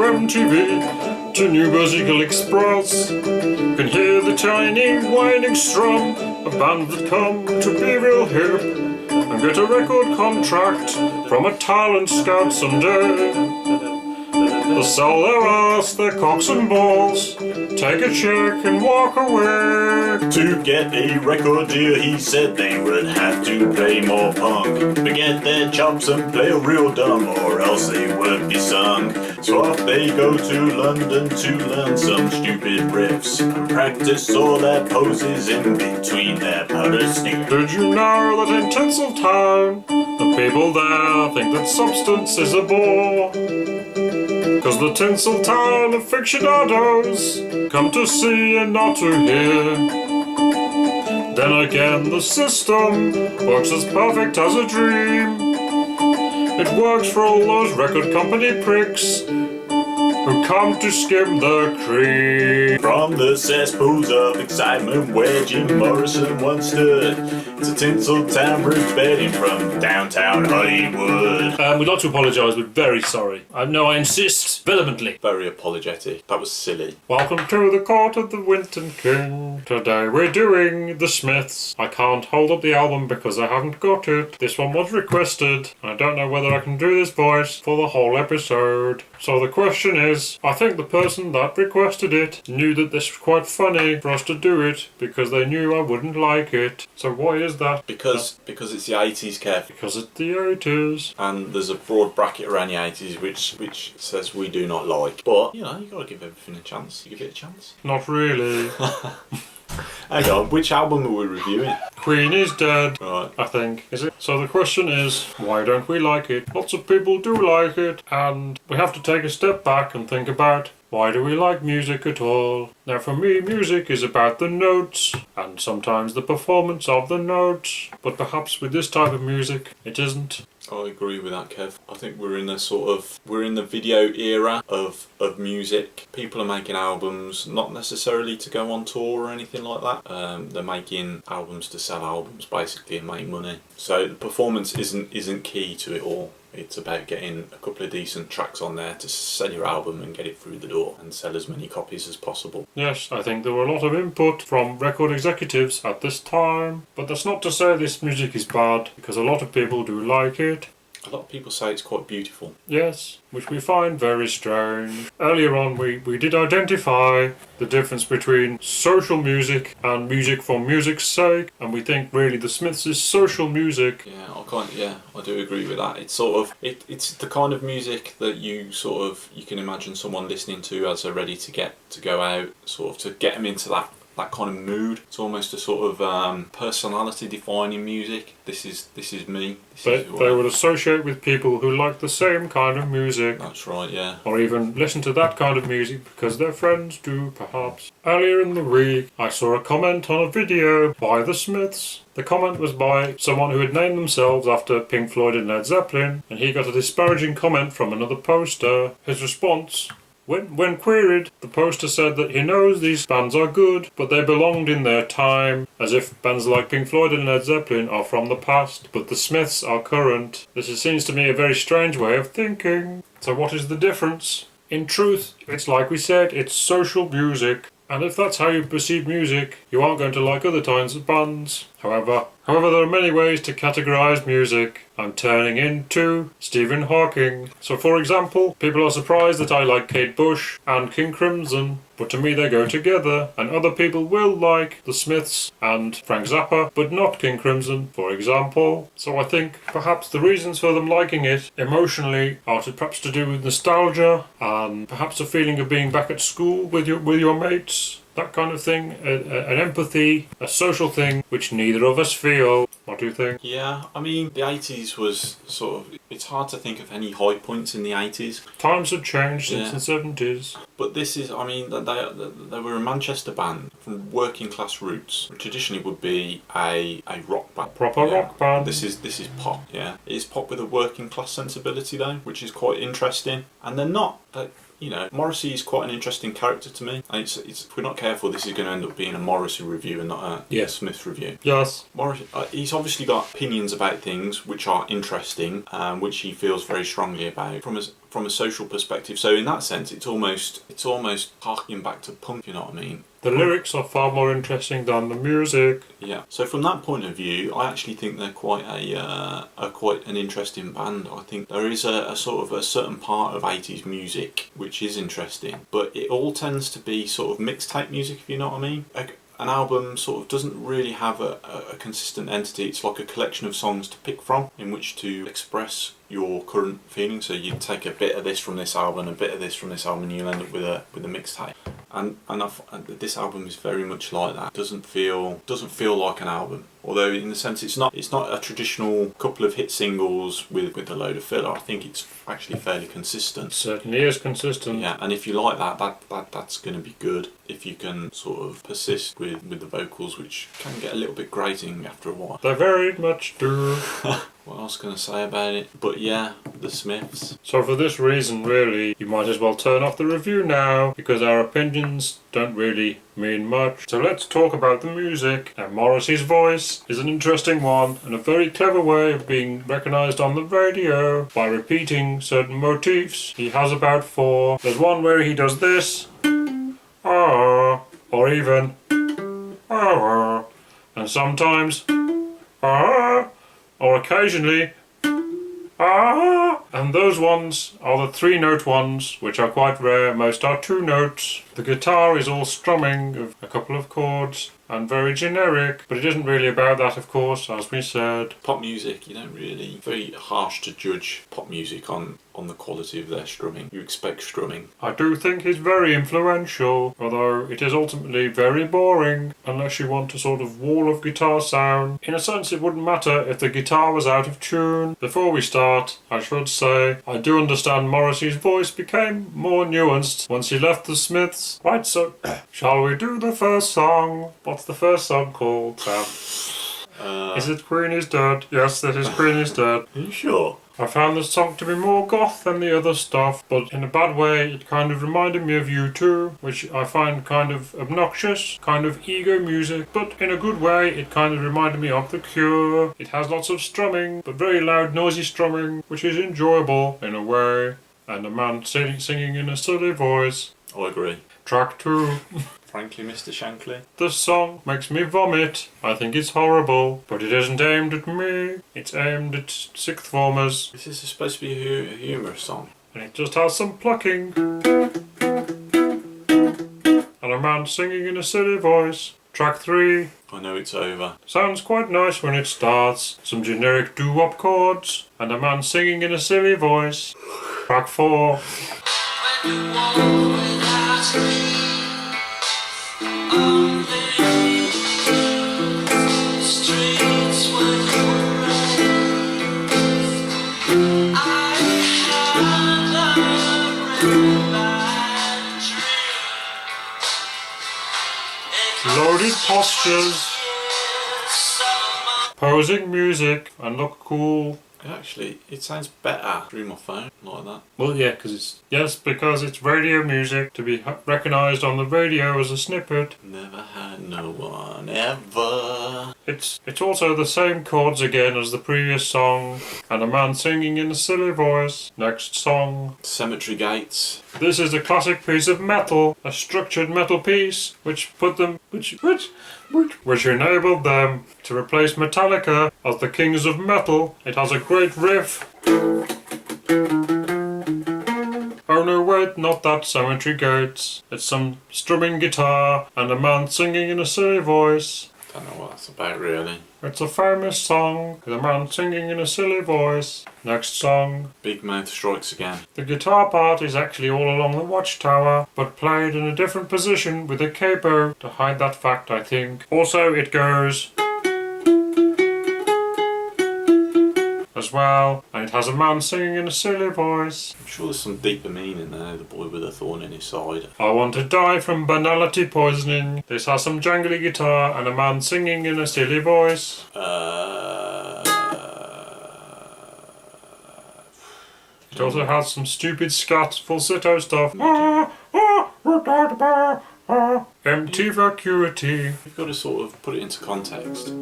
MTV to New Musical Express. Can hear the tiny whining strum, a band that come to be real hip and get a record contract from a talent scout someday. They'll sell their ass, their cocks and balls, take a check and walk away. To get a record deal, he said they would have to play more punk, forget their chops and play real dumb, or else they would be sung. So off they go to London to learn some stupid riffs and practice all their poses in between their powder sneakers. Did you know that in Tinseltown, the people there think that substance is a bore? 'Cause the Tinseltown aficionados come to see and not to hear. Then again, the system works as perfect as a dream. It works for all those record company pricks who come to skim the cream. From the cesspools of excitement where Jim Morrison once stood, to Tinseltown roots bedding from downtown Hollywood. We'd like to apologise, we're very sorry. I insist vehemently. Very apologetic. That was silly. Welcome to the court of the Wenton King. Today we're doing The Smiths. I can't hold up the album because I haven't got it. This one was requested. I don't know whether I can do this voice for the whole episode. So the question is, I think the person that requested it knew that this was quite funny for us to do it because they knew I wouldn't like it. So why is that? Because it's the 80s, Kev. Because it's the 80s. And there's a broad bracket around the 80s which says we do not like. But, you gotta give everything a chance. You give it a chance. Not really. Hang on, which album are we reviewing? Queen is Dead, Right. I think. Is it? So the question is, why don't we like it? Lots of people do like it, and we have to take a step back and think about, why do we like music at all? Now for me, music is about the notes, and sometimes the performance of the notes, but perhaps with this type of music, it isn't. I agree with that, Kev. I think we're in the video era of music. People are making albums, not necessarily to go on tour or anything like that. They're making albums to sell albums, basically, and make money. So the performance isn't key to it all. It's about getting a couple of decent tracks on there to sell your album and get it through the door and sell as many copies as possible. Yes, I think there were a lot of input from record executives at this time, but that's not to say this music is bad, because a lot of people do like it. A lot of people say it's quite beautiful. Yes, which we find very strange. Earlier on we did identify the difference between social music and music for music's sake, and we think really the Smiths is social music. Yeah, I do agree with that. It's sort of it's the kind of music that you can imagine someone listening to as they're ready to go out, sort of to get them into that kind of mood. It's almost a sort of personality defining music. This is me. They would associate with people who like the same kind of music. That's right, yeah. Or even listen to that kind of music because their friends do, perhaps. Earlier in the week, I saw a comment on a video by the Smiths. The comment was by someone who had named themselves after Pink Floyd and Led Zeppelin, and he got a disparaging comment from another poster. His response: When queried, the poster said that he knows these bands are good, but they belonged in their time, as if bands like Pink Floyd and Led Zeppelin are from the past, but the Smiths are current. This seems to me a very strange way of thinking. So what is the difference? In truth, it's like we said, it's social music. And if that's how you perceive music, you aren't going to like other kinds of bands. However, there are many ways to categorise music. I'm turning into Stephen Hawking. So for example, people are surprised that I like Kate Bush and King Crimson, but to me they go together, and other people will like the Smiths and Frank Zappa, but not King Crimson, for example. So I think perhaps the reasons for them liking it emotionally are perhaps to do with nostalgia, and perhaps a feeling of being back at school with your mates. That kind of thing, an empathy, a social thing, which neither of us feel. What do you think? Yeah, I mean, the 80s was it's hard to think of any high points in the 80s. Times have changed since the 70s. But this is, I mean, they were a Manchester band from working class roots, which traditionally would be a rock band. Proper rock band. This is pop, yeah. It is pop with a working class sensibility though, which is quite interesting. And they're not, you know, Morrissey is quite an interesting character to me. And it's if we're not careful, this is going to end up being a Morrissey review and not a Smith review. Yes. Morrissey, he's obviously got opinions about things which are interesting, which he feels very strongly about from a social perspective. So in that sense, it's almost harking back to punk. You know what I mean? The lyrics are far more interesting than the music. Yeah. So from that point of view, I actually think they're quite quite an interesting band. I think there is a sort of a certain part of 80s music which is interesting, but it all tends to be sort of mixtape music, if you know what I mean. An album sort of doesn't really have a consistent entity. It's like a collection of songs to pick from in which to express your current feelings. So you take a bit of this from this album, a bit of this from this album, and you'll end up with a mixtape. And this album is very much like that. It doesn't feel like an album. Although in the sense it's not a traditional couple of hit singles with a load of filler. I think it's actually fairly consistent. It certainly is consistent. Yeah, and if you like that's going to be good. If you can sort of persist with the vocals, which can get a little bit grating after a while. They very much do. What else can I say about it? But yeah, the Smiths. So for this reason, really, you might as well turn off the review now, because our opinions don't really mean much. So let's talk about the music. And Morrissey's voice is an interesting one, and a very clever way of being recognised on the radio by repeating certain motifs. He has about 4. There's one where he does this, or even, and sometimes, or occasionally, and those ones are the 3-note ones, which are quite rare. Most are 2 notes. The guitar is all strumming of a couple of chords and very generic, but it isn't really about that, of course, as we said. Pop music, you don't really, very harsh to judge pop music on the quality of their strumming. You expect strumming. I do think he's very influential, although it is ultimately very boring unless you want a sort of wall of guitar sound. In a sense, it wouldn't matter if the guitar was out of tune. Before we start, I should say, I do understand Morrissey's voice became more nuanced once he left the Smiths. Right, so, shall we do the first song? What's the first song called, Sam? Is it Queen is Dead? Yes, this is Queen is Dead. Are you sure? I found this song to be more goth than the other stuff, but in a bad way. It kind of reminded me of U2, which I find kind of obnoxious, kind of ego music, but in a good way. It kind of reminded me of The Cure. It has lots of strumming, but very loud, noisy strumming, which is enjoyable in a way, and a man singing in a silly voice. I agree. Track 2. Frankly, Mr. Shankly. This song makes me vomit. I think it's horrible, but it isn't aimed at me. It's aimed at 6th formers. This is supposed to be a humorous song. And it just has some plucking. And a man singing in a silly voice. Track 3. I know it's over. Sounds quite nice when it starts. Some generic doo-wop chords. And a man singing in a silly voice. Track 4. Loaded postures, posing music, and look cool. Actually, it sounds better through my phone like that. Well, yeah, because it's radio music to be recognised on the radio as a snippet. Never had no one ever. It's also the same chords again as the previous song, and a man singing in a silly voice. Next song. Cemetery Gates. This is a classic piece of metal, a structured metal piece, which enabled them to replace Metallica as the kings of metal. It has a great riff. Oh no, wait, not that Cemetery Gates. It's some strumming guitar and a man singing in a silly voice. Don't know what that's about really. It's a famous song with a man singing in a silly voice. Next song. Bigmouth Strikes Again. The guitar part is actually all along the watchtower, but played in a different position with a capo to hide that fact, I think. Also, it goes as well, and it has a man singing in a silly voice. I'm sure there's some deeper meaning there, the boy with a thorn in his side. I want to die from banality poisoning. This has some jangly guitar and a man singing in a silly voice. also has some stupid scat falsetto stuff. Empty vacuity. You've got to sort of put it into context.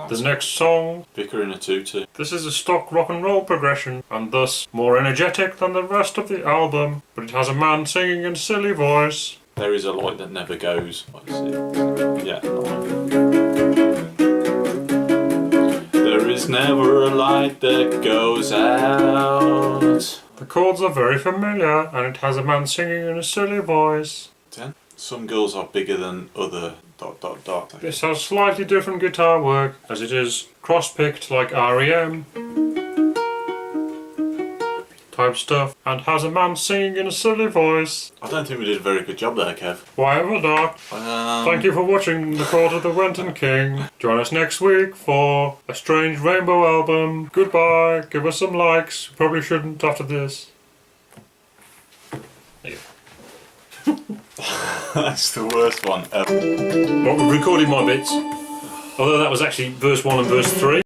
The next song, Vicar In A Tutu. this is a stock rock and roll progression, and thus more energetic than the rest of the album, but it has a man singing in a silly voice. There is a light that never goes. I see. Yeah. There is never a light that goes out. The chords are very familiar, and it has a man singing in a silly voice. 10. Some girls are bigger than other ... This has slightly different guitar work, as it is cross-picked like REM type stuff, and has a man singing in a silly voice. I don't think we did a very good job there, Kev. Why ever, Doc? Thank you for watching The Court of the Wenton King. Join us next week for a strange rainbow album. Goodbye. Give us some likes. Probably shouldn't after this. There you go. That's the worst one ever. Well, we've recorded my bits. Although that was actually verse 1 and verse 3.